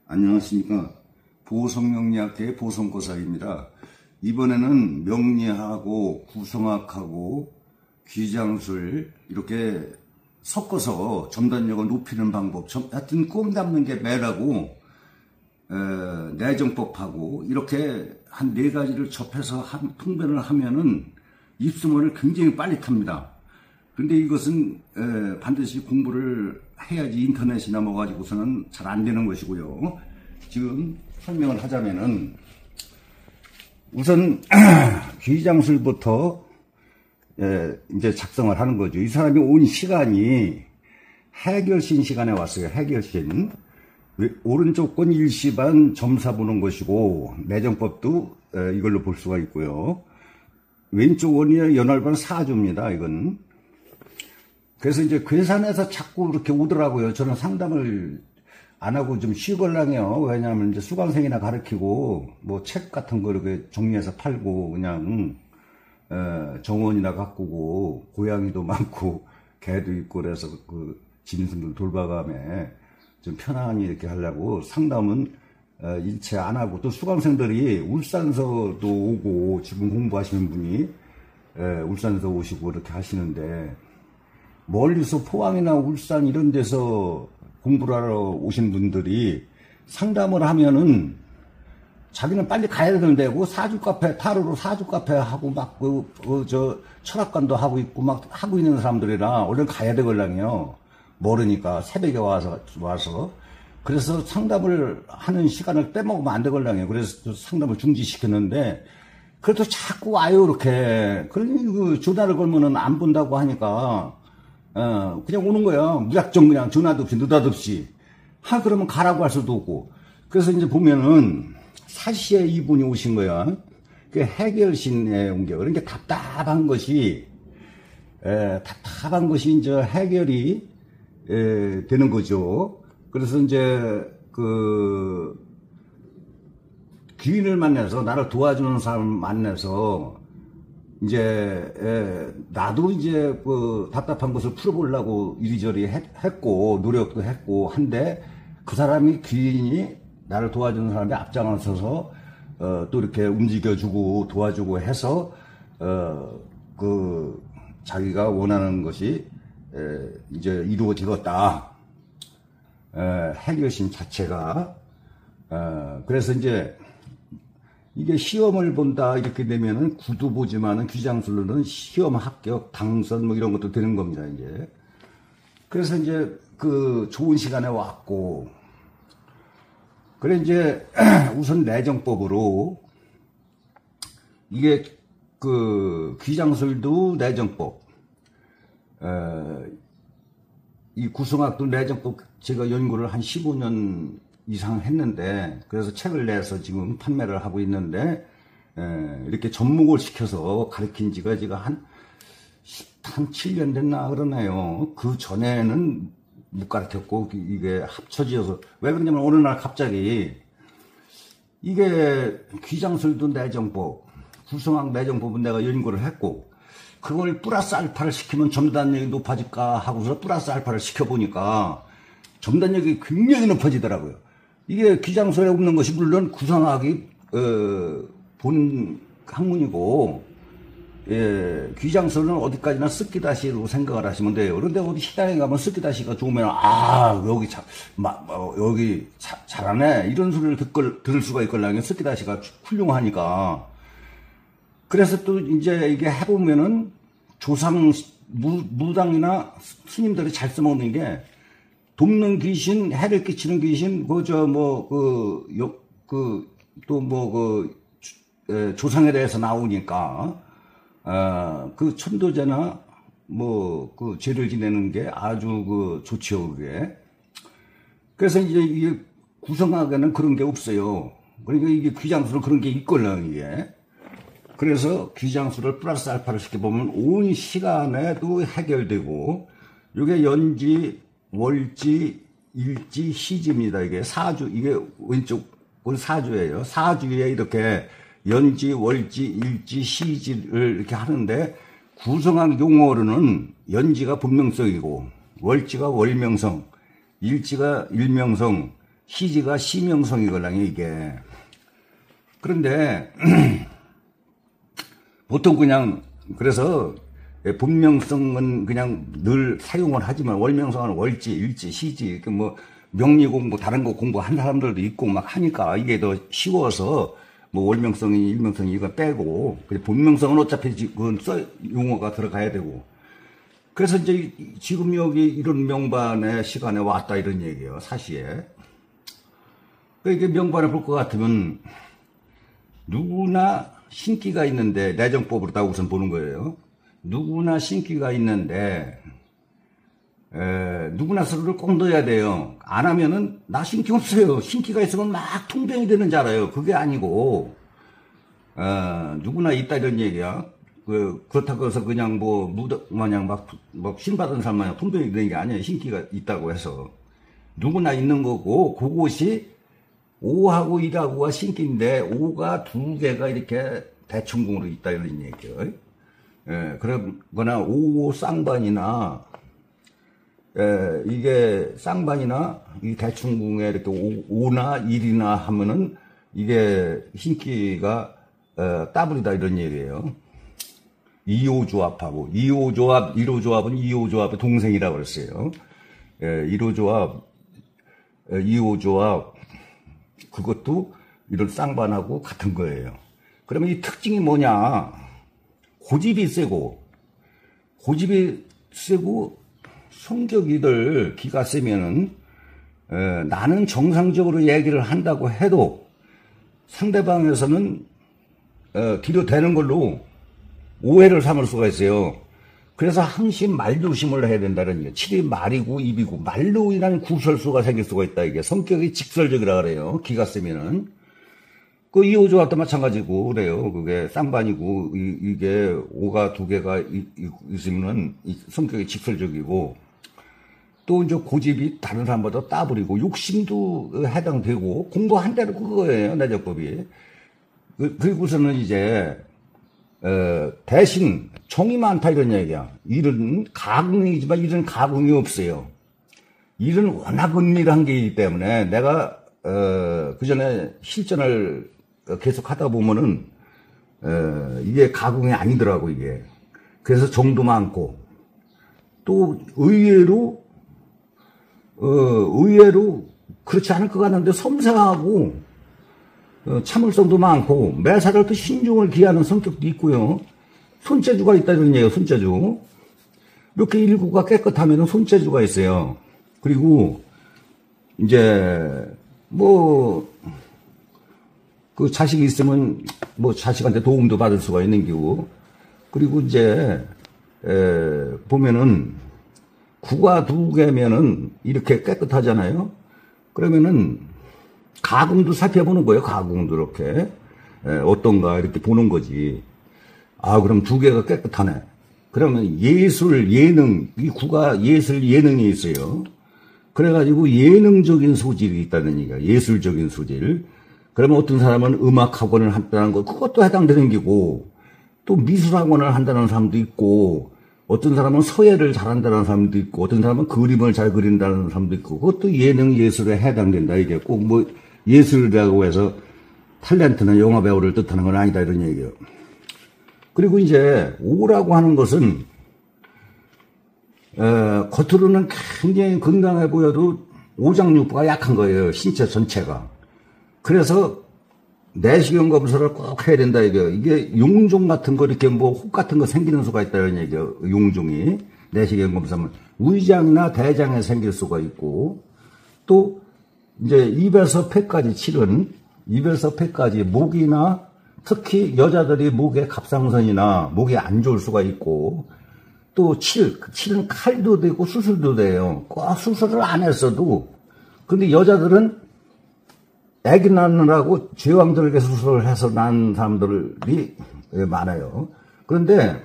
안녕하십니까. 보성명리학계의 보성고사입니다. 이번에는 명리학하고 구성학하고 귀장술 이렇게 섞어서 점단력을 높이는 방법, 하여튼 꼼 담는 게 매라고 내정법하고 이렇게 한 4가지를 접해서 통변을 하면은 입소문을 굉장히 빨리 탑니다. 근데 이것은 반드시 공부를 해야지 인터넷이 넘어가지고서는 잘 안 되는 것이고요. 지금 설명을 하자면은 우선 귀장술부터 이제 작성을 하는 거죠. 이 사람이 온 시간이 해결신 시간에 왔어요. 해결신. 오른쪽 건 일시반 점사 보는 것이고 내정법도 이걸로 볼 수가 있고요. 왼쪽 원이 연월반 사주입니다. 이건. 그래서 이제 괴산에서 자꾸 이렇게 오더라고요. 저는 상담을 안 하고 좀 쉬걸랑해요. 왜냐하면 이제 수강생이나 가르치고 뭐 책 같은 거 이렇게 정리해서 팔고 그냥 정원이나 가꾸고 고양이도 많고 개도 있고 그래서 그 짐승들 돌봐가며 좀 편안히 이렇게 하려고 상담은 일체 안 하고, 또 수강생들이 울산서도 오고 지금 공부하시는 분이 울산서 오시고 이렇게 하시는데, 멀리서 포항이나 울산 이런 데서 공부를 하러 오신 분들이 상담을 하면은 자기는 빨리 가야 되는데 사주 카페, 타로로 사주 카페 하고 막 철학관도 하고 있고 막 하고 있는 사람들이라 얼른 가야 되걸랑요. 모르니까 새벽에 와서 그래서 상담을 하는 시간을 빼먹으면 안 되걸랑요. 그래서 상담을 중지시켰는데 그래도 자꾸 와요. 이렇게 그러니 그 전화를 걸면은 안 본다고 하니까 그냥 오는 거야. 무작정 그냥 전화도 없이 느닷없이. 그러면 가라고 할 수도 없고. 그래서 이제 보면은 사시에 이분이 오신 거야. 그 해결신에 온 게. 그러니까 답답한 것이 이제 해결이 되는 거죠. 그래서 이제 그 귀인을 만나서 나를 도와주는 사람 만나서 이제 나도 이제 그 답답한 것을 풀어보려고 이리저리 했고 노력도 했고 한데, 그 사람이 귀인이 나를 도와주는 사람이 앞장을 서서 또 이렇게 움직여주고 도와주고 해서 그 자기가 원하는 것이 이제 이루어지겠다. 해결심 자체가. 그래서 이제 이게 시험을 본다 이렇게 되면은 구두 보지만은 귀장술로는 시험 합격, 당선 뭐 이런 것도 되는 겁니다, 이제. 그래서 이제 그 좋은 시간에 왔고, 그래 이제 우선 내정법으로 이게 그 귀장술도 내정법, 이 구성학도 내정법 제가 연구를 한 15년 이상 했는데, 그래서 책을 내서 지금 판매를 하고 있는데, 이렇게 접목을 시켜서 가르친 지가 제가 한 7년 됐나 그러네요. 그 전에는 못 가르쳤고, 이게 합쳐져서. 왜 그러냐면 어느 날 갑자기 이게 귀장술도 내정법, 구성학 내정법은 내가 연구를 했고, 그걸 플러스 알파를 시키면 점단력이 높아질까 하고서 플러스 알파를 시켜보니까 점단력이 굉장히 높아지더라고요. 이게 귀장술에 없는 것이 물론 구성학이 본 학문이고, 귀장술은 어디까지나 쓱기다시로 생각을 하시면 돼요. 그런데 어디 식당에 가면 쓱기다시가 좋으면 여기 잘하네 이런 소리를 들을 수가 있걸랑요. 쓱기다시가 훌륭하니까. 그래서 또 이제 이게 해보면은 조상 무당이나 스님들이 잘 써먹는 게, 돕는 귀신, 해를 끼치는 귀신, 조상에 대해서 나오니까, 그 천도제나, 그 죄를 지내는 게 아주 좋지요, 그게. 그래서 이제 이게 구성학에는 그런 게 없어요. 그러니까 이게 귀장술은 그런 게 있걸요, 이게. 그래서 귀장술을 플러스 알파를 시켜보면 온 시간에도 해결되고, 이게 연지, 월지, 일지, 시지입니다. 이게 사주, 이게 왼쪽은 사주예요. 사주에 이렇게 연지, 월지, 일지, 시지를 이렇게 하는데, 구성학 용어로는 연지가 본명성이고, 월지가 월명성, 일지가 일명성, 시지가 시명성이걸랑요, 이게. 그런데, 보통 그냥, 그래서, 본명성은 그냥 늘 사용을 하지만, 월명성은 월지, 일지, 시지, 이렇게 뭐, 명리 공부, 다른 거 공부한 사람들도 있고 막 하니까 이게 더 쉬워서, 뭐, 월명성이, 일명성이 이거 빼고, 본명성은 어차피 그건 용어가 들어가야 되고. 그래서 이제 지금 여기 이런 명반의 시간에 왔다 이런 얘기예요, 사시에. 이게 명반을 볼 것 같으면 누구나 신기가 있는데, 내정법으로 다 우선 보는 거예요. 누구나 신기가 있는데, 누구나 서로를 꼭 넣어야 돼요. 안 하면은 나 신기 없어요. 신기가 있으면 막 통병이 되는 줄 알아요. 그게 아니고, 누구나 있다 이런 얘기야. 그렇다고 해서 그냥 뭐, 마냥 막 신받은 사람 마냥 통병이 되는 게 아니에요. 신기가 있다고 해서. 누구나 있는 거고, 그것이 5하고 1하고가 신기인데, 5가 2개가 이렇게 대충궁으로 있다 이런 얘기예요. 그러거나 5 쌍반이나, 이게 쌍반이나 이 대충궁에 이렇게 5나 1이나 하면은 이게 신기가 더블이다 이런 얘기예요. 2호 조합하고 2호 조합, 1호 조합은 2호 조합의 동생이라고 그랬어요. 1호 조합, 2호 조합 그것도 이런 쌍반하고 같은 거예요. 그러면 이 특징이 뭐냐? 고집이 세고 성격이들 기가 세면은 나는 정상적으로 얘기를 한다고 해도 상대방에서는 뒤로 되는 걸로 오해를 삼을 수가 있어요. 그래서 항시 말조심을 해야 된다는 얘기예요. 칠이 말이고 입이고 말로 인한 구설수가 생길 수가 있다. 이게 성격이 직설적이라 그래요. 기가 세면은. 그 2호 조합도 마찬가지고 그래요. 그게 쌍반이고 이게 5가 2개가 있으면은 성격이 직설적이고 또 이제 고집이 다른 사람보다 따블이고 욕심도 해당되고 공부한 대로 그거예요. 내적법이. 그리고서는 이제 대신 정이 많다 이런 얘기야. 일은 가궁이지만 일은 가궁이 없어요. 일은 워낙 은밀한 게이기 때문에 내가 그 전에 실전을 계속 하다 보면은 이게 가궁이 아니더라고 이게. 그래서 정도 많고 또 의외로 그렇지 않을 것 같는데 섬세하고 참을성도 많고 매사를 또 신중을 기하는 성격도 있고요. 손재주가 있다는 얘기예요. 손재주. 이렇게 일구가 깨끗하면 손재주가 있어요. 그리고 이제 뭐 그 자식이 있으면 뭐 자식한테 도움도 받을 수가 있는 거고. 그리고 이제 보면은 9가 2개면은 이렇게 깨끗하잖아요. 그러면은 가궁도 살펴보는 거예요. 가궁도 이렇게 어떤가 이렇게 보는 거지. 아 그럼 2개가 깨끗하네. 그러면 예술 예능 이 9가 예술 예능이 있어요. 그래가지고 예능적인 소질이 있다는 얘기야. 예술적인 소질. 그러면 어떤 사람은 음악 학원을 한다는 거 그것도 해당되는 거고 또 미술 학원을 한다는 사람도 있고 어떤 사람은 서예를 잘한다는 사람도 있고 어떤 사람은 그림을 잘 그린다는 사람도 있고 그것도 예능 예술에 해당된다. 이게 꼭 뭐 예술이라고 해서 탤런트나 영화 배우를 뜻하는 건 아니다 이런 얘기예요. 그리고 이제 5라고 하는 것은 겉으로는 굉장히 건강해 보여도 오장육부가 약한 거예요. 신체 전체가. 그래서 내시경 검사를 꼭 해야 된다 이게. 이게 용종 같은 거 이렇게 뭐 혹 같은 거 생기는 수가 있다는 얘기예요. 용종이 내시경 검사면 위장이나 대장에 생길 수가 있고 또 이제 입에서 폐까지 칠은 입에서 폐까지 목이나 특히 여자들이 목에 갑상선이나 목이 안 좋을 수가 있고 또 칠은 칼도 되고 수술도 돼요. 꼭 수술을 안 했어도 근데 여자들은 애기 낳느라고 제왕절개 수술을 해서 낳은 사람들이 많아요. 그런데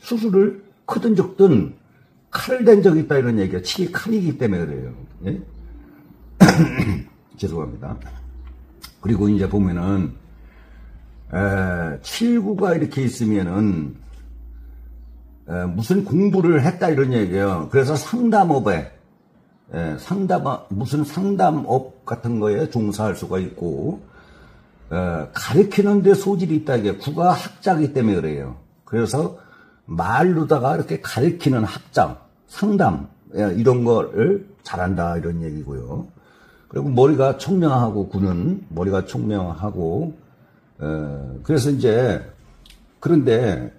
수술을 크든 적든 칼 된 적이 있다 이런 얘기야. 칠이 칼이기 때문에 그래요. 예? 죄송합니다. 그리고 이제 보면은 7구가 이렇게 있으면은 무슨 공부를 했다 이런 얘기예요. 그래서 상담업에 무슨 상담업 업 같은 거에 종사할 수가 있고, 가르치는 데 소질이 있다. 이게 국어학자이기 때문에 그래요. 그래서 말로다가 이렇게 가르치는 학장, 상담, 이런 거를 잘한다. 이런 얘기고요. 그리고 머리가 총명하고, 군은 머리가 총명하고, 그래서 이제, 그런데,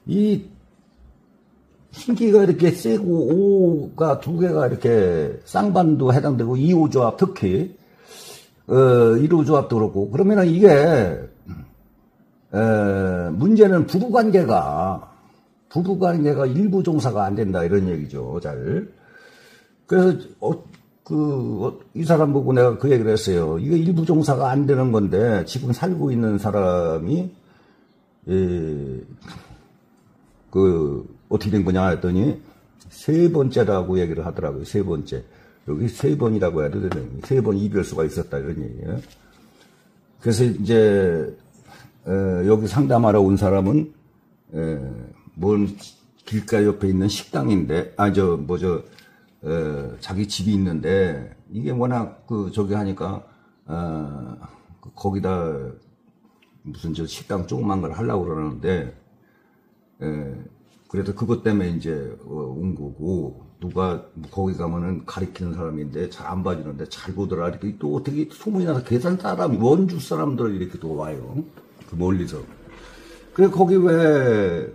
이, 신기가 이렇게 세고, 5가 2개가 이렇게 쌍반도 해당되고, 2호 조합 특히, 1호 조합도 그렇고, 그러면은 이게, 문제는 부부관계가 일부 종사가 안 된다, 이런 얘기죠, 잘. 그래서, 이 사람 보고 내가 그 얘기를 했어요. 이게 일부 종사가 안 되는 건데, 지금 살고 있는 사람이, 어떻게 된 거냐 했더니, 3번째라고 얘기를 하더라고요, 3번째. 여기 3번이라고 해야 되거든요. 3번 이별수가 있었다, 이런 얘기예요. 그래서 이제, 여기 상담하러 온 사람은, 뭔 길가 옆에 있는 식당인데, 자기 집이 있는데, 이게 워낙 저기 하니까, 거기다 무슨 식당 조그만 걸 하려고 그러는데, 그래도 그것 때문에 이제 온 거고, 누가 거기 가면은 가리키는 사람인데 잘 안 봐주는데 잘 보더라. 이렇게 또 어떻게 소문이 나서 계산 사람, 원주 사람들 이렇게 또 와요. 그 멀리서. 그래, 거기 왜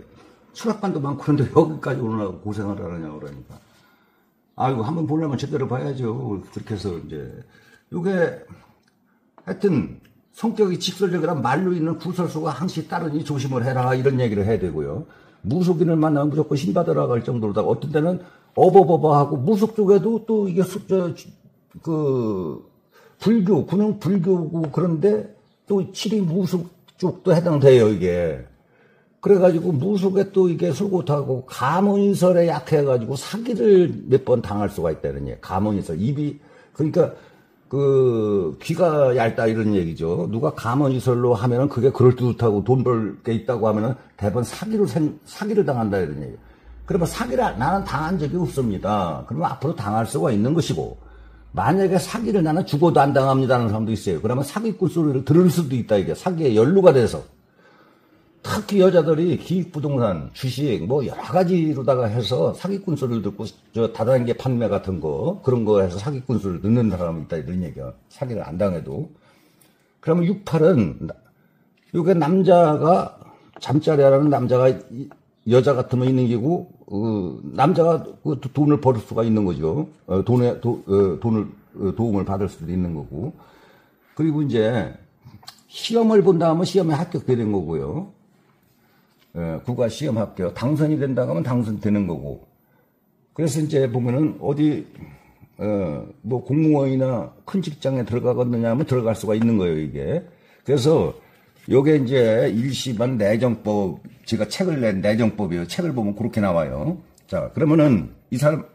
수락관도 많고 그런데 여기까지 오느라고 고생을 하느냐 그러니까. 아이고, 한번 보려면 제대로 봐야죠. 그렇게 해서 이제, 요게, 하여튼, 성격이 직설적이란 말로 있는 구설수가 항시 따르니 조심을 해라, 이런 얘기를 해야 되고요. 무속인을 만나면 무조건 신받으라고 할 정도로다가 어떤 때는 어버버버하고 무속 쪽에도 또 이게 불교, 군은 불교고 그런데 또 칠이 무속 쪽도 해당돼요, 이게. 그래가지고 무속에 또 이게 술고타고 가문이설에 약해가지고 사기를 몇 번 당할 수가 있다는 얘기. 가문이설. 그러니까 귀가 얇다 이런 얘기죠. 누가 가문이설로 하면은 그게 그럴듯하고 돈 벌 게 있다고 하면은 대부분 사기를 당한다 이런 얘기. 그러면 나는 당한 적이 없습니다. 그러면 앞으로 당할 수가 있는 것이고, 만약에 사기를 나는 죽어도 안 당합니다라는 사람도 있어요. 그러면 사기꾼 소리를 들을 수도 있다, 이게. 사기에 연루가 돼서. 특히 여자들이 기획부동산, 주식, 뭐 여러 가지로다가 해서 사기꾼 소리를 듣고, 다단계 판매 같은 거, 그런 거 해서 사기꾼 소리를 듣는 사람이 있다, 이런 얘기야. 사기를 안 당해도. 그러면 68은, 요게 남자가, 잠자리하라는 남자가 여자 같으면 있는 기고, 남자가 돈을 벌 수가 있는 거죠. 도움을 받을 수도 있는 거고. 그리고 이제, 시험을 본다면 시험에 합격되는 거고요. 국가 시험 합격. 당선이 된다고 하면 당선되는 거고. 그래서 이제 보면은 뭐 공무원이나 큰 직장에 들어가겠느냐 하면 들어갈 수가 있는 거예요, 이게. 그래서 요게 이제 일시반 내정법, 제가 책을 낸 내정법이에요. 책을 보면 그렇게 나와요. 자, 그러면은 이 사람,